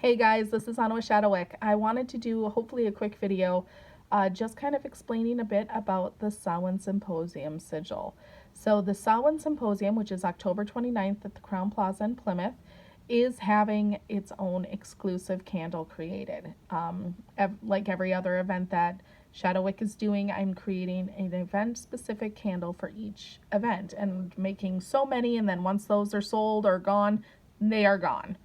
Hey guys, this is Anna with Shadowwick. I wanted to do hopefully a quick video just kind of explaining a bit about the Samhain Symposium sigil. So the Samhain Symposium, which is October 29th at the Crown Plaza in Plymouth, is having its own exclusive candle created. Like every other event that Shadowwick is doing, I'm creating an event-specific candle for each event and making so many, and then once those are sold or gone, they are gone.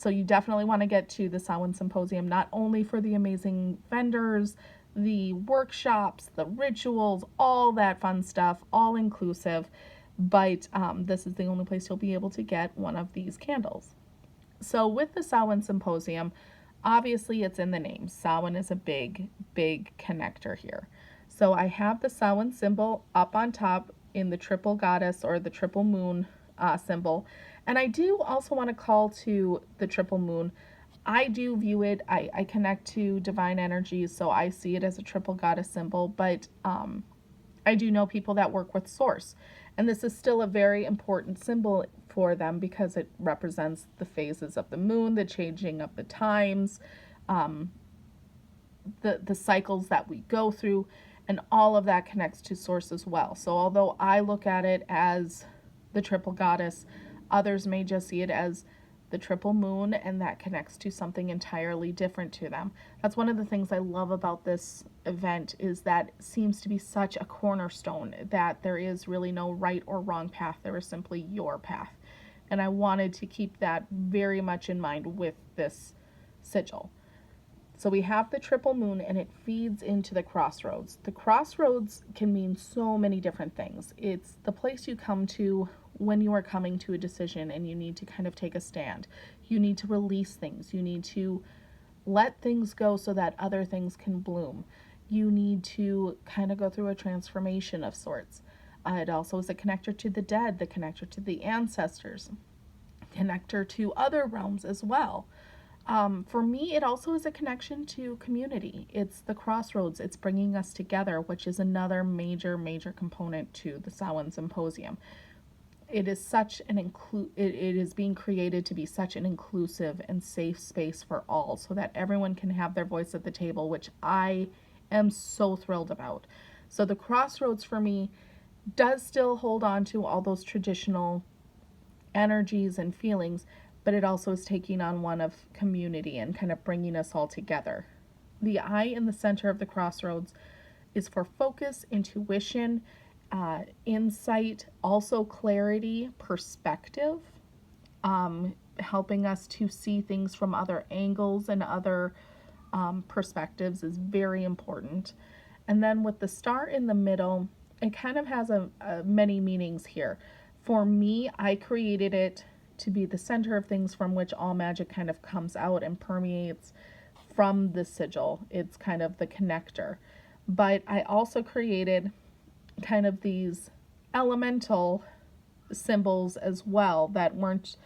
So you definitely want to get to the Samhain Symposium, not only for the amazing vendors, the workshops, the rituals, all that fun stuff, all inclusive, but this is the only place you'll be able to get one of these candles. So with the Samhain Symposium, obviously it's in the name. Samhain is a big, big connector here. So I have the Samhain symbol up on top in the triple goddess or the triple moon symbol. And I do also want to call to the triple moon. I do view it, I connect to divine energies, so I see it as a triple goddess symbol, but I do know people that work with source. And this is still a very important symbol for them because it represents the phases of the moon, the changing of the times, the cycles that we go through, and all of that connects to source as well. So although I look at it as the triple goddess, others may just see it as the triple moon, and that connects to something entirely different to them. That's one of the things I love about this event, is that it seems to be such a cornerstone that there is really no right or wrong path. There is simply your path. And I wanted to keep that very much in mind with this sigil. So we have the triple moon, and it feeds into the crossroads. The crossroads can mean so many different things. It's the place you come to when you are coming to a decision and you need to kind of take a stand. You need to release things. You need to let things go so that other things can bloom. You need to kind of go through a transformation of sorts. It also is a connector to the dead, the connector to the ancestors, connector to other realms as well. For me, it also is a connection to community. It's the crossroads. It's bringing us together, which is another major, major component to the Samhain Symposium. It is such an it is being created to be such an inclusive and safe space for all, so that everyone can have their voice at the table, which I am so thrilled about. So the crossroads for me does still hold on to all those traditional energies and feelings, but it also is taking on one of community and kind of bringing us all together. The eye in the center of the crossroads is for focus, intuition, insight, also clarity, perspective, helping us to see things from other angles and other perspectives is very important. And then with the star in the middle, it kind of has many meanings here. For me, I created it to be the center of things from which all magic kind of comes out and permeates from the sigil. It's kind of the connector. But I also created kind of these elemental symbols as well that weren't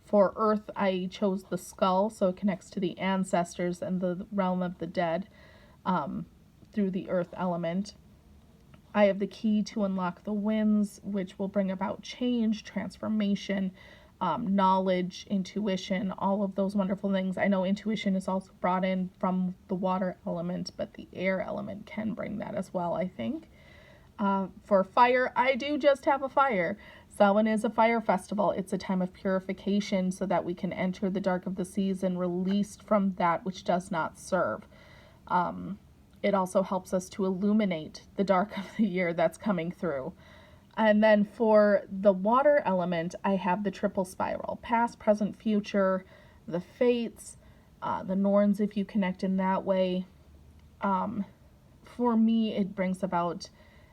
for earth. I chose the skull, so it connects to the ancestors and the realm of the dead through the earth element. I have the key to unlock the winds, which will bring about change, transformation, knowledge, intuition, all of those wonderful things. I know intuition is also brought in from the water element, but the air element can bring that as well, I think. For fire, I do just have a fire. Samhain is a fire festival. It's a time of purification so that we can enter the dark of the season released from that which does not serve. It also helps us to illuminate the dark of the year that's coming through. And then for the water element, I have the triple spiral: past, present, future, the fates, the Norns if you connect in that way. For me, it brings about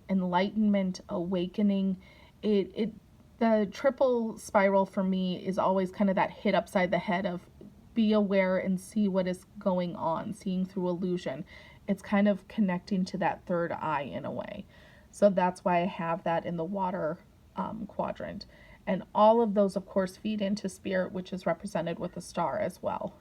enlightenment, awakening. The triple spiral for me is always kind of that hit upside the head of be aware and see what is going on, seeing through illusion. It's kind of connecting to that third eye in a way. So that's why I have that in the water quadrant. And all of those, of course, feed into spirit, which is represented with a star as well.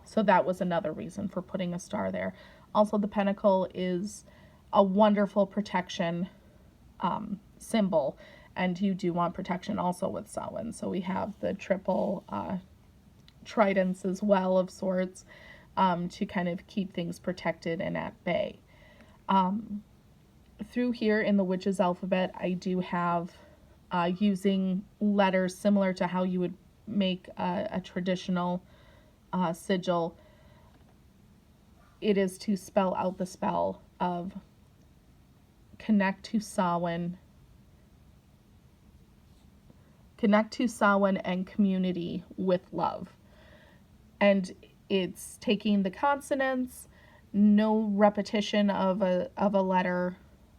So that was another reason for putting a star there. Also, the pentacle is a wonderful protection symbol, and you do want protection also with Samhain. So we have the triple tridents as well of sorts, to kind of keep things protected and at bay. Through here in the witch's alphabet, I do have using letters similar to how you would make a traditional sigil. It is to spell out the spell of connect to Samhain and community with love. And it's taking the consonants, no repetition of a letter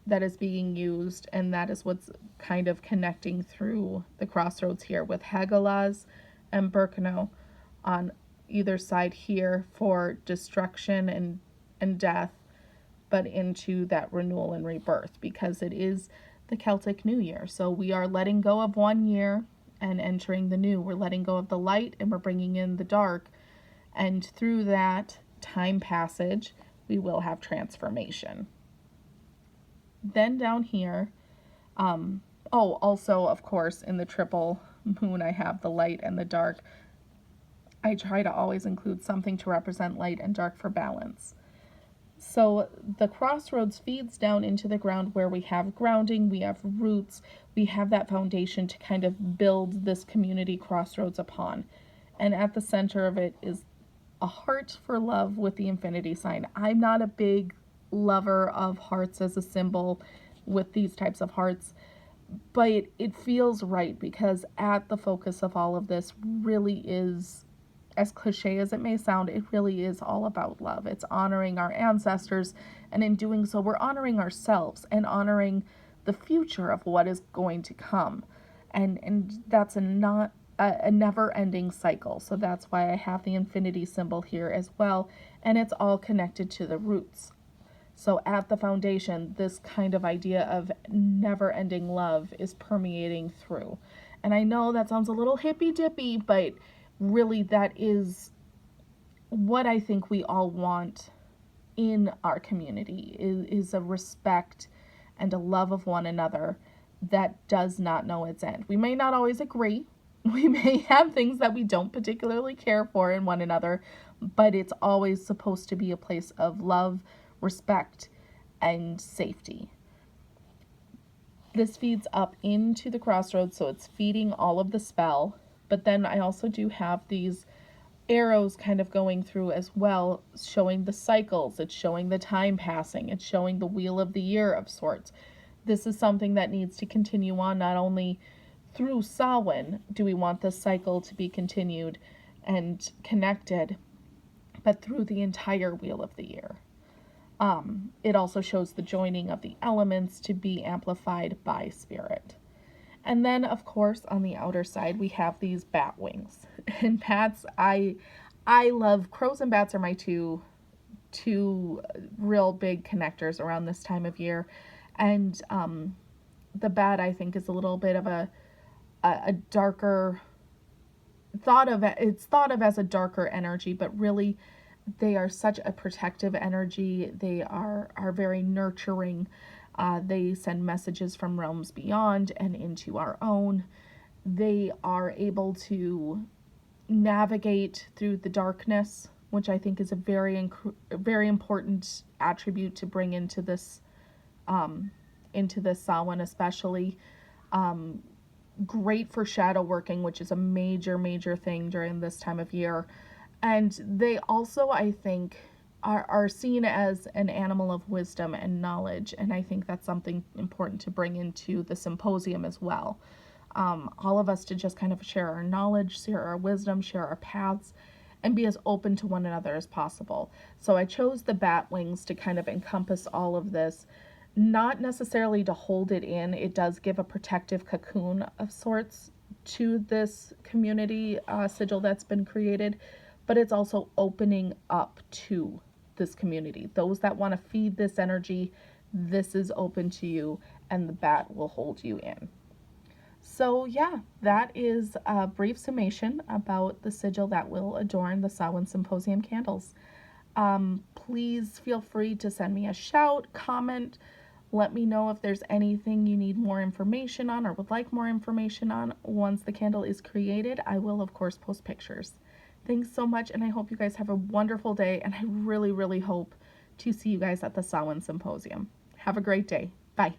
that is being used, and that is what's kind of connecting through the crossroads here with Hagalaz and Birkenau on either side here for destruction and death, but into that renewal and rebirth, because it is the Celtic New Year. So we are letting go of one year and entering the new. We're letting go of the light and we're bringing in the dark. And through that time passage, we will have transformation. Then down here, also, of course, in the triple moon, I have the light and the dark. I try to always include something to represent light and dark for balance. So the crossroads feeds down into the ground where we have grounding, we have roots, we have that foundation to kind of build this community crossroads upon. And at the center of it is a heart for love with the infinity sign. I'm not a big lover of hearts as a symbol with these types of hearts, but it feels right, because at the focus of all of this really is, as cliche as it may sound, it really is all about love. It's honoring our ancestors, and in doing so, we're honoring ourselves and honoring the future of what is going to come. And that's a never-ending cycle. So that's why I have the infinity symbol here as well, and it's all connected to the roots. So at the foundation, this kind of idea of never-ending love is permeating through. And I know that sounds a little hippy-dippy, but really that is what I think we all want in our community, is a respect and a love of one another that does not know its end. We may not always agree. We may have things that we don't particularly care for in one another, but it's always supposed to be a place of love, respect, and safety. This feeds up into the crossroads, so it's feeding all of the spell. But then I also do have these arrows kind of going through as well, showing the cycles. It's showing the time passing. It's showing the wheel of the year of sorts. This is something that needs to continue on, not only through Samhain do we want this cycle to be continued and connected, but through the entire wheel of the year. It also shows the joining of the elements to be amplified by spirit. And then, of course, on the outer side, we have these bat wings. And bats, I love, crows and bats are my two real big connectors around this time of year. And the bat, I think, is a little bit of a darker, it's thought of as a darker energy, but really they are such a protective energy. They are very nurturing. They send messages from realms beyond and into our own. They are able to navigate through the darkness, which I think is a very important attribute to bring into this Samhain especially. Great for shadow working, which is a major thing during this time of year. And they also, I think, are seen as an animal of wisdom and knowledge, and I think that's something important to bring into the symposium as well. All of us to just kind of share our knowledge, share our wisdom, share our paths, and be as open to one another as possible. So I chose the bat wings to kind of encompass all of this, not necessarily to hold it in. It does give a protective cocoon of sorts to this community sigil that's been created, but it's also opening up to this community. Those that want to feed this energy, this is open to you, and the bat will hold you in. So yeah, that is a brief summation about the sigil that will adorn the Samhain Symposium candles. Please feel free to send me a shout, comment, let me know if there's anything you need more information on or would like more information on. Once the candle is created, I will of course post pictures. Thanks so much, and I hope you guys have a wonderful day, and I really, really hope to see you guys at the Samhain Symposium. Have a great day. Bye.